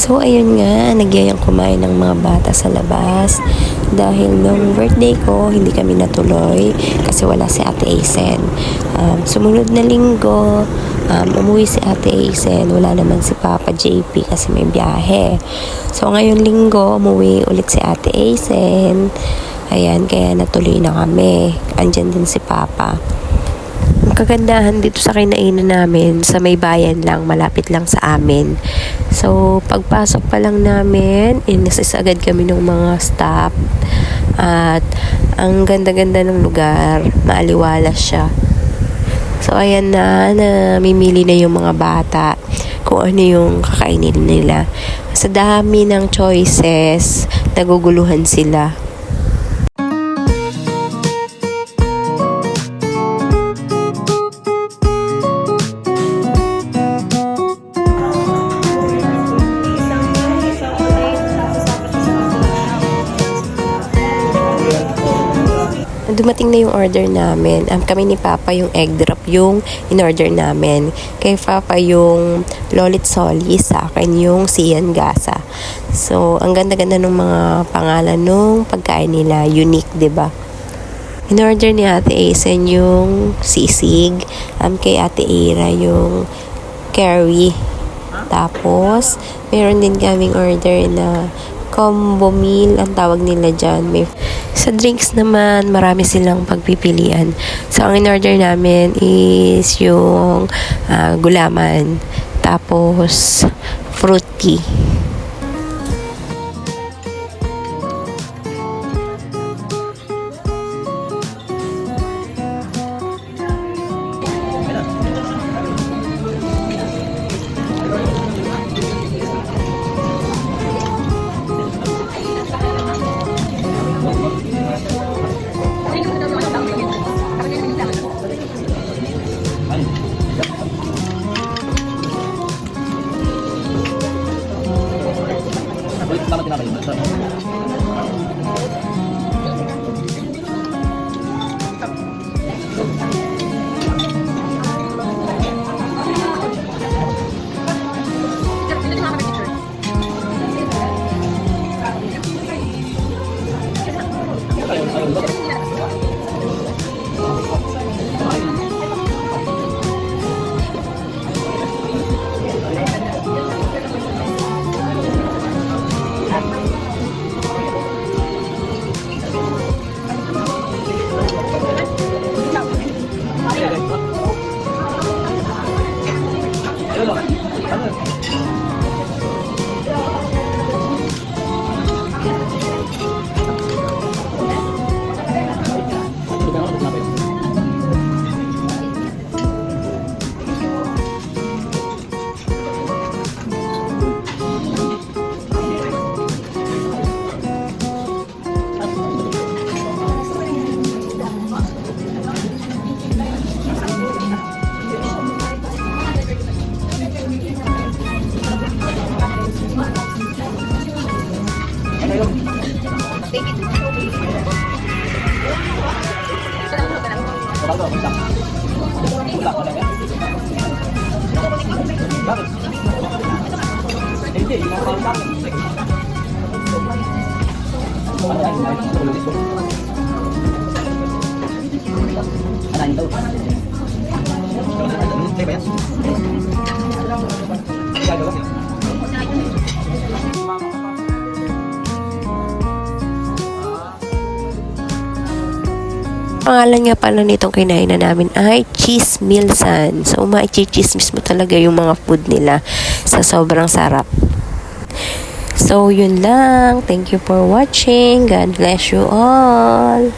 So, ayun nga, nagyayang kumain ng mga bata sa labas. Dahil nung birthday ko, hindi kami natuloy kasi wala si Ate Aisen. Sumunod na linggo, umuwi si Ate Aisen. Wala naman si Papa JP kasi may biyahe. So, ngayong linggo, umuwi ulit si Ate Aisen. Ayan, kaya natuloy na kami. Andyan din si Papa. Ang kagandahan dito sa kinainan namin, sa may bayan lang, malapit lang sa amin. So, pagpasok pa lang namin, inassist agad kami ng mga staff. At ang ganda-ganda ng lugar, maaliwalas siya. So, ayan na, namimili na yung mga bata kung ano yung kakainin nila. Sa dami ng choices, naguguluhan sila. Dumating na yung order namin. Kami ni Papa yung egg drop yung in-order namin. Kay Papa yung lolit soli, sa akin yung sian gasa. So, ang ganda-ganda ng mga pangalan nung pagkain nila. Unique, 'di ba? In-order ni Ate Aisen yung sisig. Kay Ate Ira yung curry. Tapos, meron din kaming order na combo meal, ang tawag nila dyan. Sa drinks naman, marami silang pagpipilian. So, ang in-order namin is yung gulaman. Tapos, fruit tea. Pangalan nga pala nitong kinainan namin ay Cheese Milsan. So, ma-chismis mo talaga yung mga food nila sa sobrang sarap. So, yun lang. Thank you for watching. God bless you all.